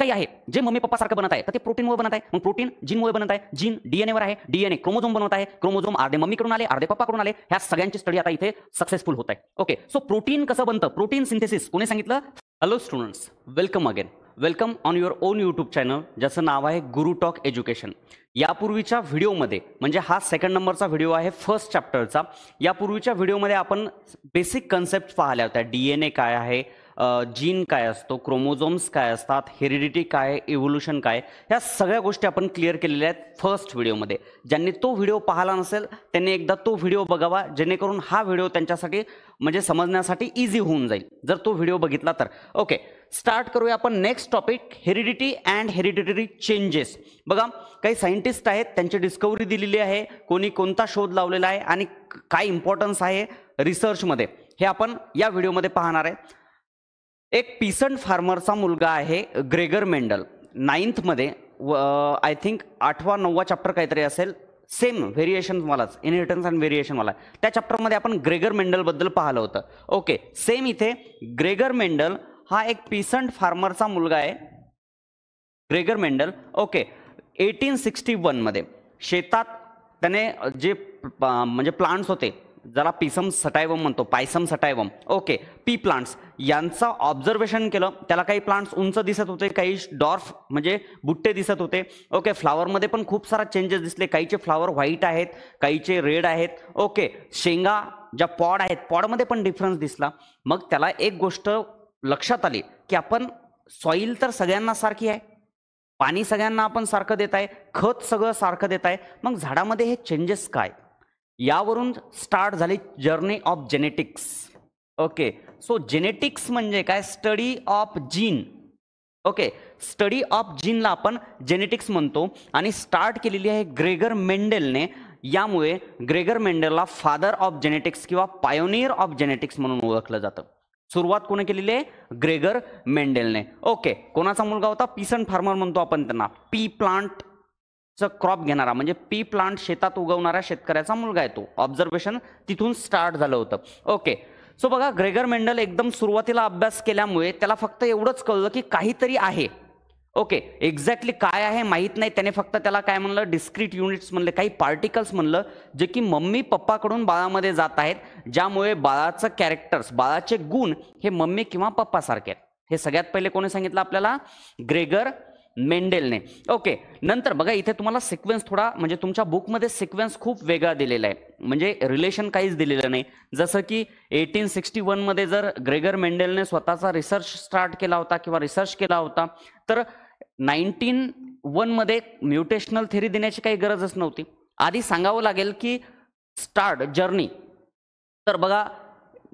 काही आहे जे मम्मी पप्पा सारखं बनत आहे तर ते प्रोटीनमुळे बनत आहे. मग प्रोटीन जीनमुळे बनत आहे, जीन डीएनए वर आहे, डीएनए क्रोमोझोम बनवत आहे, क्रोमोझोम अर्धे मम्मीकडून आले अर्धे पप्पाकडून आले. ह्या सगळ्यांची स्टडी आता इथे सक्सेसफुल होत आहे. ओके, सो प्रोटीन कसं बनतं, प्रोटीन सिंथेसिस कोणी सांगितलं? Hello students, welcome again. Welcome on your on YouTube channel ज्याचं नाव आहे गुरु टॉक एज्युकेशन. यापूर्वीच्या व्हिडिओमध्ये म्हणजे हा सेकंड नंबरचा व्हिडिओ आहे फर्स्ट चॅप्टरचा. यापूर्वीच्या व्हिडिओमध्ये आपण बेसिक कन्सेप्ट पाहिल्या होत्या. डीएनए काय आहे, जीन काय असतो, क्रोमोझोम्स काय असतात, हेरिडिटी काय, इव्होल्युशन काय, ह्या सगळ्या गोष्टी आपण क्लिअर केलेल्या आहेत फर्स्ट व्हिडिओमध्ये. ज्यांनी तो व्हिडिओ पाहिला नसेल त्यांनी एकदा तो व्हिडिओ बघावा, जेणेकरून हा व्हिडिओ त्यांच्यासाठी म्हणजे समजण्यासाठी इझी होऊन जाईल जर तो व्हिडिओ बघितला तर. ओके, स्टार्ट करूया आपण next topic, heredity and hereditary changes. बघा, काही सायंटिस्ट आहेत, त्यांची डिस्कवरी दिलेली आहे, कोणी कोणता शोध लावलेला आहे आणि काय इम्पॉर्टन्स आहे रिसर्चमध्ये हे आपण या व्हिडिओमध्ये पाहणार आहे. एक पीसंट फार्मरचा मुलगा आहे ग्रेगर मेंडल. 9th मध्ये आय थिंक 8वा 9वा चॅप्टर काहीतरी असेल, सेम व्हेरिएशनवालाच, इनहेरिटन्स अँड व्हेरिएशनवाला. त्या चॅप्टरमध्ये आपण ग्रेगर मेंडल बद्दल पाहिलं होतं. ओके, सेम इथे ग्रेगर मेंडल हा एक पीसंट फार्मरचा मुलगा आहे, ग्रेगर मेंडल. ओके, 1861 मध्ये शेतात त्याने जे म्हणजे प्लांट्स होते, ज्याला पिसम सटायवम म्हणतो, पायसम सटायवम, ओके, पी प्लांट्स, यांचा ऑब्झर्वेशन केलं. त्याला काही प्लांट्स उंच दिसत होते, काही डॉर्फ म्हणजे बुट्टे दिसत होते. ओके, फ्लावरमध्ये पण खूप सारा चेंजेस दिसले, काहीचे फ्लावर व्हाईट आहेत, काहीचे रेड आहेत. ओके, शेंगा ज्या पॉड आहेत, पॉडमध्ये पण डिफरन्स दिसला. मग त्याला एक गोष्ट लक्षात आली की आपण सॉईल तर सगळ्यांना सारखी आहे, पाणी सगळ्यांना आपण सारखं देत आहे, खत सगळं सारखं देत आहे, मग झाडामध्ये हे चेंजेस काय? यावरून स्टार्ट झाली journey of genetics. Okay, so genetics म्हणजे काय? Study of gene. Okay, study of जीनला आपण जेनेटिक्स म्हणतो आणि स्टार्ट केलेली आहे ग्रेगर मेंडेलने. यामुळे ग्रेगर मेंडेलला फादर ऑफ जेनेटिक्स किंवा पायोनियर ऑफ जेनेटिक्स म्हणून ओळखलं जातं. सुरुवात कोणी केलेली आहे? ग्रेगर मेंडेलने. ओके, कोणाचा मुलगा होता? पीसंट फार्मर म्हणतो आपण त्यांना, पी प्लांट क्रॉप घेणारा म्हणजे पी प्लांट शेतात उगवणारा शेतकऱ्याचा मुलगा आहे तो. ऑब्झर्वेशन तिथून स्टार्ट झालं होतं. ओके, सो बघा, ग्रेगर मेंडल एकदम सुरुवातीला अभ्यास केल्यामुळे त्याला फक्त एवढंच कळलं की काहीतरी आहे. ओके, एक्झॅक्टली काय आहे माहीत नाही. त्याने फक्त त्याला काय म्हणलं? डिस्क्रीट युनिट्स म्हणले, काही पार्टिकल्स म्हणलं, जे की मम्मी पप्पाकडून बाळामध्ये जात आहेत, ज्यामुळे बाळाचं कॅरेक्टर्स, बाळाचे गुण हे मम्मी किंवा पप्पासारखे आहेत. हे सगळ्यात पहिले कोणी सांगितलं आपल्याला? ग्रेगर मेंडेलने. ओके, नंतर बघा इथे तुम्हाला सिक्वेन्स थोडा म्हणजे तुमच्या बुकमध्ये सिक्वेन्स खूप वेगळा दिलेला आहे, म्हणजे रिलेशन काहीच दिलेलं नाही. जसं की 1861 मध्ये जर ग्रेगर मेंडेलने स्वतःचा रिसर्च स्टार्ट केला होता किंवा रिसर्च केला होता, तर 1901 मध्ये म्युटेशनल थेरी देण्याची काही गरजच नव्हती. आधी सांगावं लागेल की स्टार्ट जर्नी. तर बघा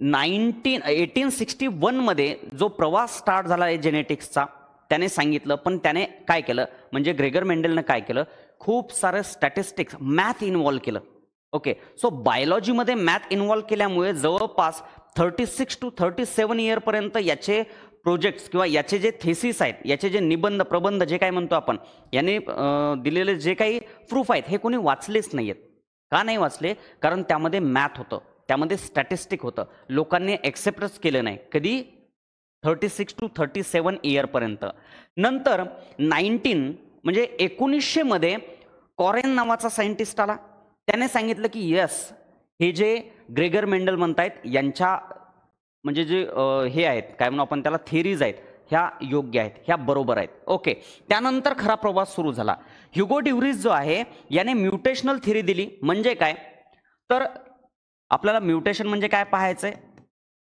1861 मध्ये जो प्रवास स्टार्ट झाला आहे जेनेटिक्सचा, त्याने सांगितलं. पण त्याने काय केलं म्हणजे ग्रेगर मेंडेलने काय केलं? खूप सारे स्टॅटिस्टिक्स, मॅथ इन्व्हॉल्व केलं. ओके, सो बायोलॉजीमध्ये मॅथ इन्व्हॉल्व केल्यामुळे जवळपास 36 to 37 इयरपर्यंत याचे प्रोजेक्ट्स किंवा याचे जे थेसिस आहेत, याचे जे निबंध प्रबंध जे काय म्हणतो आपण, याने दिलेले जे काही प्रूफ आहेत हे कोणी वाचलेच नाही आहेत. का नाही वाचले? कारण त्यामध्ये मॅथ होतं, त्यामध्ये स्टॅटिस्टिक होतं. लोकांनी एक्सेप्टच केलं नाही. कधी? 36 to 37 इयरपर्यंत. नंतर 1900 मध्ये कॉरेन नावाचा सायंटिस्ट आला. त्याने सांगितलं की यस, हे जे ग्रेगर मेंडल म्हणतायत यांच्या म्हणजे जे हे आहेत, काय म्हणू आपण त्याला, थेरीज आहेत, ह्या योग्य आहेत, ह्या बरोबर आहेत. ओके, त्यानंतर खरा प्रवास सुरू झाला. ह्युगो ड्युरीज जो आहे याने म्युटेशनल थेरी दिली. म्हणजे काय? तर आपल्याला म्युटेशन म्हणजे काय पाहायचंय.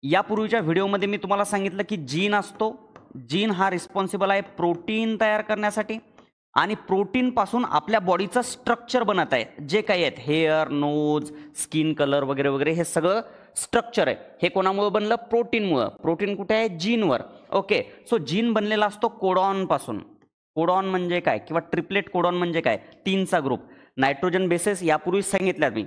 यापूर्वीच्या व्हिडिओमध्ये मी तुम्हाला सांगितलं की जीन असतो, जीन हा रिस्पॉन्सिबल आहे प्रोटीन तयार करण्यासाठी, आणि प्रोटीन पासून आपल्या बॉडीचं स्ट्रक्चर बनत आहे. जे काही आहेत, हेअर, नोज, स्किन कलर वगैरे वगैरे, हे सगळं स्ट्रक्चर आहे. हे कोणामुळे बनलं? प्रोटीनमुळं. प्रोटीन कुठे आहे? जीनवर. ओके, सो जीन बनलेला असतो कोडॉन पासून. कोडॉन म्हणजे काय किंवा ट्रिपलेट कोडॉन म्हणजे काय? 3चा ग्रुप. नायट्रोजन बेसेस यापूर्वी सांगितल्या मी,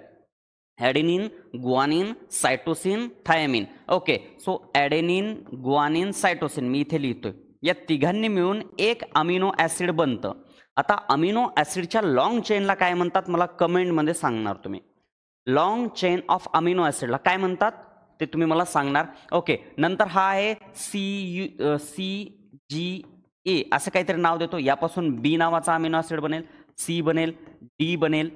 adenine, guanine, cytosine, thymine. Okay, so adenine, guanine, cytosine मी इथे लिहितोय. या तिघांनी मिळून एक अमिनो ॲसिड बनतं. आता अमिनो ॲसिडच्या लॉंग चेनला काय म्हणतात मला कमेंटमध्ये सांगणार तुम्ही. लॉंग चेन ऑफ अमिनो ॲसिडला काय म्हणतात ते तुम्ही मला सांगणार. ओके, नंतर हा आहे सी जी ए असं काहीतरी नाव देतो, यापासून बी नावाचा अमिनो ऍसिड बनेल, सी बनेल, डी बनेल,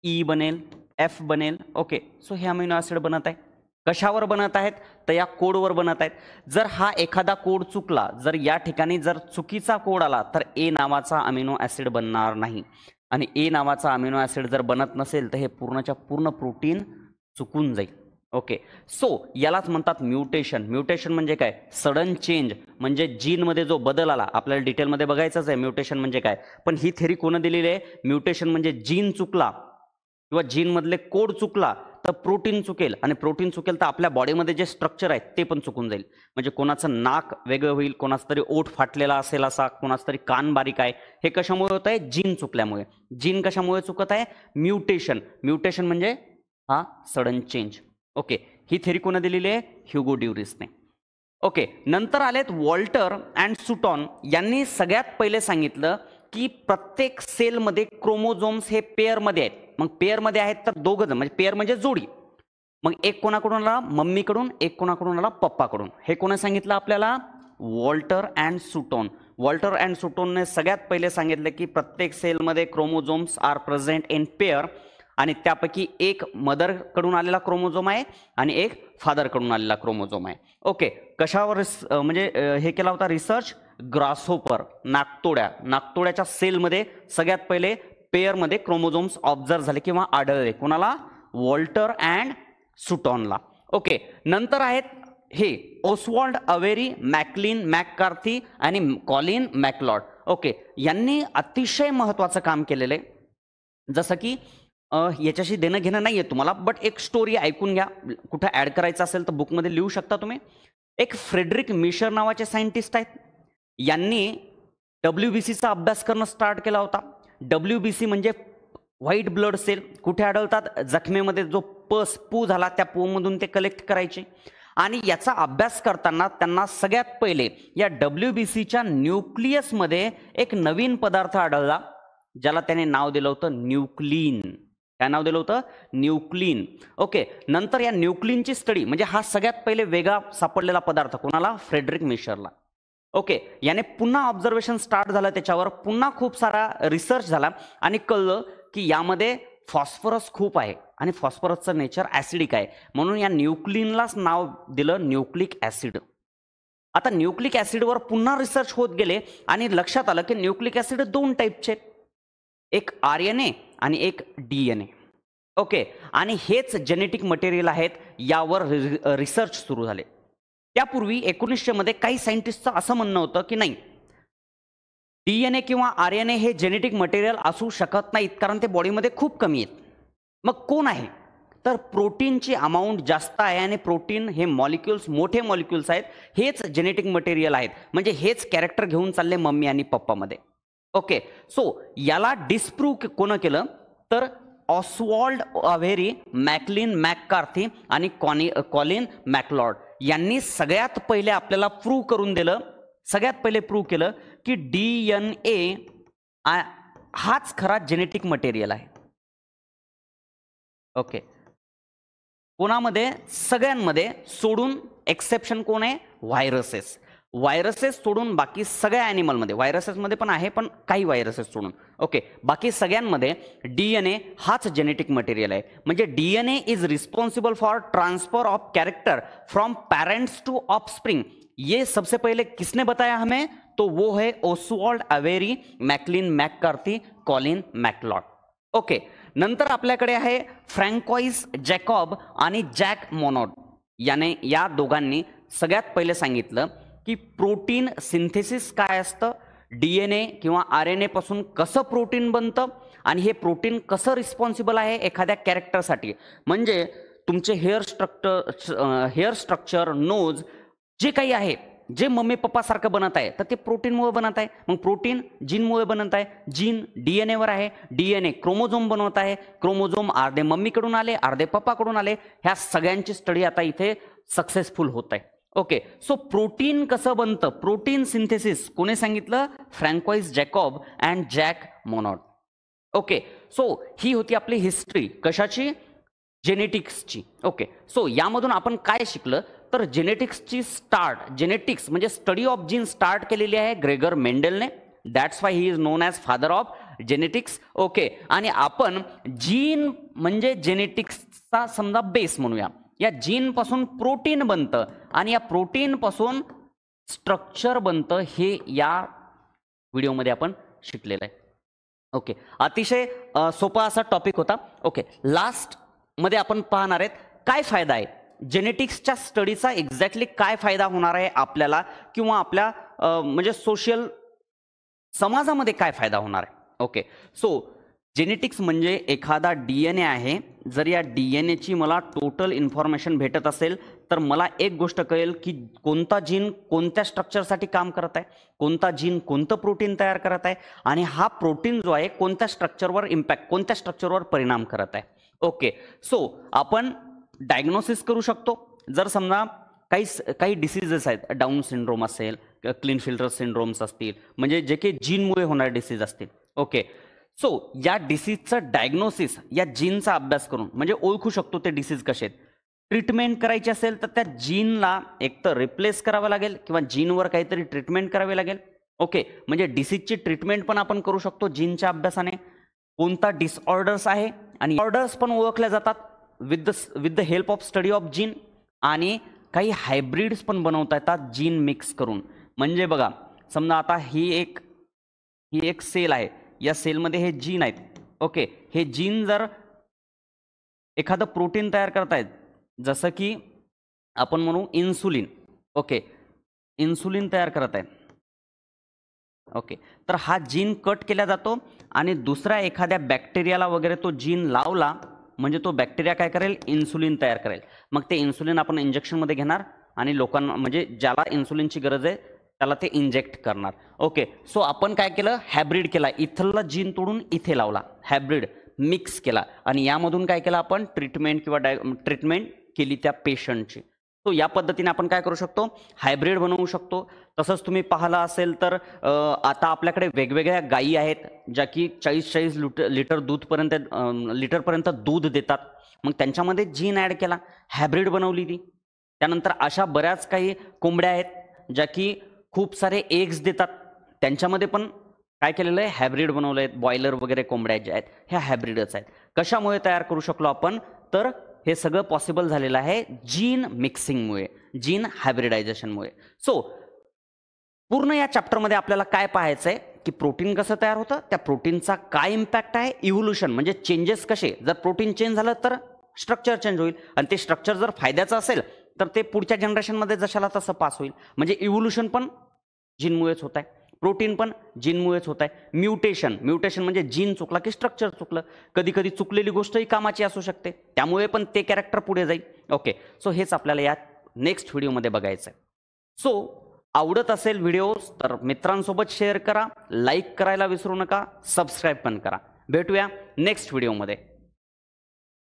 ई बनेल, एफ बनेल. ओके, सो हे अमिनो ऍसिड बनत आहे. कशावर बनत आहेत? तर या कोडवर बनत आहेत. जर हा एखादा कोड चुकला, जर या ठिकाणी जर चुकीचा कोड आला तर ए नावाचा अमिनो ऍसिड बनणार नाही. आणि ए नावाचा अमिनो ऍसिड जर बनत नसेल तर हे पूर्णच्या पूर्ण प्रोटीन चुकून जाईल. ओके, सो यालाच म्हणतात म्युटेशन. म्युटेशन म्हणजे काय? सडन चेंज, म्हणजे जीनमध्ये जो बदल आला. आपल्याला डिटेलमध्ये बघायचंच आहे म्युटेशन म्हणजे काय. पण ही थेरी कोण दिलेली आहे? म्युटेशन म्हणजे जीन चुकला किंवा जीनमधले कोड चुकला तर प्रोटीन चुकेल, आणि प्रोटीन चुकेल तर आपल्या बॉडीमध्ये जे स्ट्रक्चर आहे ते पण चुकून जाईल. म्हणजे कोणाचं नाक वेगळं होईल, कोणाचं तरी ओठ फाटलेला असेल असा, कोणाचं तरी कान बारीक आहे. हे कशामुळे होत आहे? जीन चुकल्यामुळे. जीन कशामुळे चुकत आहे? म्युटेशन. म्युटेशन म्हणजे हा सडन चेंज. ओके, ही थेरी कोण दिलेली आहे? ह्युगो ड्युरिसने. ओके, नंतर आलेत वॉल्टर अँड सुटॉन. यांनी सगळ्यात पहिले सांगितलं की प्रत्येक सेलमध्ये क्रोमोझोम्स हे पेअरमध्ये आहेत. मग पेअरमध्ये आहेत तर दोघं जण, म्हणजे पेअर म्हणजे जोडी. मग एक कोणाकडून आला? मम्मीकडून. एक कोणाकडून आला? पप्पाकडून. हे कोणी सांगितलं आपल्याला? Walter and Sutton. Walter and सुटॉनने सगळ्यात पहिले सांगितलं की प्रत्येक सेलमध्ये chromosomes are present in pair, आणि त्यापैकी एक मदरकडून आलेला क्रोमोझोम आहे आणि एक फादरकडून आलेला क्रोमोझोम आहे. ओके, कशावर म्हणजे हे केला होता रिसर्च? ग्रासहोपर, नाकतोड्याच्या सेलमध्ये सगळ्यात पहिले पेअरमध्ये क्रोमोझोम्स ऑब्झर्व झाले किंवा आढळले. कोणाला? Walter and सुटॉनला. ओके, नंतर आहेत हे ओस्वाल्ड अवेरी, मॅकलिन मॅककार्थी आणि कॉलिन मॅकलॉड. ओके, यांनी अतिशय महत्वाचं काम केलेलं आहे. जसं की याच्याशी देणं घेणं नाही आहे तुम्हाला, बट एक स्टोरी ऐकून घ्या. कुठं ॲड करायचं असेल तर बुकमध्ये लिहू शकता तुम्ही. एक फ्रेडरिक मिशर नावाचे सायंटिस्ट आहेत. यांनी WBCचा अभ्यास करणं स्टार्ट केला होता. WBC म्हणजे व्हाईट ब्लड सेल. कुठे आढळतात? जखमेमध्ये जो पू झाला त्या पूमधून ते कलेक्ट करायचे. आणि याचा अभ्यास करताना त्यांना सगळ्यात पहिले या WBCच्या न्यूक्लियसमध्ये एक नवीन पदार्थ आढळला, ज्याला त्याने नाव दिलं होतं न्यूक्लिन. काय नाव दिलं होतं? न्यूक्लिन. ओके, नंतर या न्यूक्लिनची स्टडी, म्हणजे हा सगळ्यात पहिले वेगळा सापडलेला पदार्थ कोणाला? फ्रेडरिक मिशरला. ओके, याने पुन्हा ऑब्झर्वेशन स्टार्ट झालं त्याच्यावर, पुन्हा खूप सारा रिसर्च झाला आणि कळलं की यामध्ये फॉस्फरस खूप आहे आणि फॉस्फरसचं नेचर ॲसिडिक आहे. म्हणून या न्यूक्लिनलाच नाव दिलं न्यूक्लिक ॲसिड. आता न्यूक्लिक ॲसिडवर पुन्हा रिसर्च होत गेले आणि लक्षात आलं की न्यूक्लिक ॲसिड दोन टाईपचे, एक RNA आणि एक DNA. ओके, आणि हेच जेनेटिक मटेरियल आहेत. यावर रिसर्च सुरू झाले. त्यापूर्वी 1900 मध्ये काही सायंटिस्टचं असं म्हणणं होतं की नाही, DNA किंवा RNA हे जेनेटिक मटेरियल असू शकत नाहीत, कारण ते बॉडीमध्ये खूप कमी आहेत. मग कोण आहे? तर प्रोटीनची अमाऊंट जास्त आहे आणि प्रोटीन हे मॉलिक्युल्स, मोठे मॉलिक्युल्स आहेत, हेच जेनेटिक मटेरियल आहेत. म्हणजे हेच कॅरेक्टर घेऊन चालले मम्मी आणि पप्पामध्ये. ओके, सो याला डिस्प्रूव्ह कोण केलं? तर ऑस्वाल्ड अवेरी, मॅकलिन मॅककार्थी आणि कॉलिन मॅकलॉड यांनी सगळ्यात पहिले आपल्याला प्रूव्ह करून दिलं, सगळ्यात पहिले प्रूव्ह केलं की DNA हाच खरा जेनेटिक मटेरियल आहे. ओके, कोणामध्ये? सगळ्यांमध्ये, सोडून एक्सेप्शन कोण आहे? व्हायरसेस. व्हायरसेस सोडून बाकी सगळ्या ॲनिमलमध्ये, व्हायरसेसमध्ये पण आहे पण काही व्हायरसेस सोडून, ओके, बाकी सगळ्यांमध्ये DNA हाच जेनेटिक मटेरियल आहे. म्हणजे DNA is responsible for transfer of character from parents to offspring. ये सबसे पहले किसने बताया हमें? तो वो है Oswald Avery, Maclyn McCarty, Colin MacLeod. Okay, नंतर आपल्याकडे आहे फ्रँकॉइस जॅकॉब आणि जॅक मोनोड. या दोघांनी सगळ्यात पहिले सांगितलं की प्रोटीन सिंथेसिस काय असतं, DNA किंवा RNA पासून कसं प्रोटीन बनतं आणि हे प्रोटीन कसं रिस्पॉन्सिबल आहे एखाद्या कॅरेक्टरसाठी. म्हणजे तुमचे हेअर स्ट्रक्चर, नोज, जे काही आहे, जे मम्मी पप्पा सारखं बनत आहे तर ते प्रोटीनमुळे बनत आहे. मग प्रोटीन जीनमुळे बनत आहे, जीन DNA वर आहे, DNA क्रोमोझोम बनवत आहे, क्रोमोझोम अर्धे मम्मीकडून आले, अर्धे पप्पाकडून आले. ह्या सगळ्यांची स्टडी आता इथे सक्सेसफुल होत आहे. ओके, सो प्रोटीन कसं बनतं, प्रोटीन सिंथेसिस कोणी सांगितलं? Francois Jacob and Jacques Monod. Okay, so ही होती आपली हिस्ट्री. कशाची? जेनेटिक्सची. ओके, सो यामधून आपण काय शिकलं? तर जेनेटिक्स म्हणजे स्टडी ऑफ जीन स्टार्ट केलेली आहे ग्रेगर मेंडेलने. That's why he is known as father of genetics. Okay, आणि आपण जीन म्हणजे जेनेटिक्सचा समजा बेस म्हणूया. या जीन पासून प्रोटीन बनतं आणि या प्रोटीन पासून स्ट्रक्चर बनतं, हे या व्हिडिओमध्ये आपण शिकलेलं आहे. ओके, अतिशय सोपा असा टॉपिक होता. ओके, लास्ट मध्ये आपण पाहणार आहेत काय फायदा आहे जेनेटिक्सच्या स्टडीचा, एक्झॅक्टली काय फायदा होणार आहे आपल्याला किंवा आपल्या म्हणजे सोशल समाजामध्ये काय फायदा होणार आहे. ओके, सो जेनेटिक्स म्हणजे एखादा DNA आहे. जर या DNAची मला टोटल इन्फॉर्मेशन भेटत असेल तर मला एक गोष्ट कळेल की कोणता जीन कोणत्या स्ट्रक्चरसाठी काम करत आहे, कोणता जीन कोणतं प्रोटीन तयार करत आहे, आणि हा प्रोटीन जो आहे कोणत्या स्ट्रक्चरवर कोणत्या स्ट्रक्चरवर परिणाम करत आहे. ओके, सो आपण डायग्नोसिस करू शकतो. जर समजा काही डिसीजेस आहेत, डाऊन सिंड्रोम असेल, क्लिनफिल्टर सिंड्रोम्स असतील, म्हणजे जे काही जीनमुळे होणारे डिसीज असतील. ओके, सो या डिसीजचं डायग्नोसिस या जीनचा अभ्यास करून म्हणजे ओळखू शकतो ते डिसीज कसे आहेत. ट्रीटमेंट करायची असेल तर त्या जीनला एकतर रिप्लेस करावं लागेल किंवा जीनवर काहीतरी ट्रीटमेंट करावी लागेल. ओके, म्हणजे डिसीजची ट्रीटमेंट पण आपण करू शकतो जीनच्या अभ्यासाने. कोणता डिसऑर्डर्स आहे आणि ऑर्डर्स पण ओळखल्या जातात with the help of study of gene. आणि काही हायब्रिड्स पण बनवता येतात जीन मिक्स करून. म्हणजे बघा, समजा आता ही एक सेल आहे, या सेलमध्ये हे जीन आहेत. ओके, हे जीन जर एखादं प्रोटीन तयार करतायत, जसं की आपण म्हणू इन्सुलिन. ओके, इन्सुलिन तयार करत आहेत. ओके, तर हा जीन कट केला जातो आणि दुसऱ्या एखाद्या बॅक्टेरियाला वगैरे तो जीन लावला म्हणजे तो बॅक्टेरिया काय करेल, इन्सुलिन तयार करेल. मग ते इन्सुलिन आपण इंजेक्शनमध्ये घेणार आणि लोकांना म्हणजे ज्याला इन्सुलिनची गरज आहे त्याला ते इंजेक्ट करणार. ओके, सो आपण काय केलं, हॅब्रिड केला. इथला जीन तोडून इथे लावला, हॅब्रिड मिक्स केला आणि यामधून काय केलं आपण, ट्रीटमेंट केली त्या पेशंटची. सो या पद्धतीने आपण काय करू शकतो, हायब्रिड बनवू शकतो. तसंच तुम्ही पाहिलं असेल तर आता आपल्याकडे वेगवेगळ्या गायी आहेत ज्या की 40 लिटरपर्यंत दूध देतात. मग त्यांच्यामध्ये जीन ॲड केला, हॅब्रिड बनवली ती. त्यानंतर अशा बऱ्याच काही कोंबड्या आहेत ज्या की खूप सारे एग्स देतात, त्यांच्यामध्ये पण काय केलेलं आहे, हॅब्रिड बनवलं आहे. बॉयलर वगैरे कोंबड्या ज्या आहेत ह्या हॅब्रिडच आहेत. कशामुळे तयार करू शकलो आपण, तर हे सगळं पॉसिबल झालेलं आहे जीन मिक्सिंगमुळे, जीन हायब्रिडायझेशनमुळे. सो पूर्ण या चॅप्टरमध्ये आपल्याला काय पाहायचं आहे की प्रोटीन कसं तयार होतं, त्या प्रोटीनचा काय इम्पॅक्ट आहे, इव्होल्युशन म्हणजे चेंजेस कसे. जर प्रोटीन चेंज झालं तर स्ट्रक्चर चेंज होईल आणि ते स्ट्रक्चर जर फायद्याचं असेल तर ते पुढच्या जनरेशनमध्ये जशाला तसं पास होईल. म्हणजे इव्होल्युशन पण जीनमुळेच होत आहे, प्रोटीन पण जीनमुळेच होत आहे. म्युटेशन म्हणजे जीन चुकला की स्ट्रक्चर चुकलं. कधी कधी चुकलेली गोष्टही कामाची असू शकते, त्यामुळे पण ते कॅरेक्टर पुढे जाईल. ओके, सो हेच आपल्याला या नेक्स्ट व्हिडिओमध्ये बघायचं आहे. सो आवडत असेल व्हिडिओ तर मित्रांसोबत शेअर करा, लाईक करायला विसरू नका, सबस्क्राईब पण करा. भेटूया नेक्स्ट व्हिडिओमध्ये.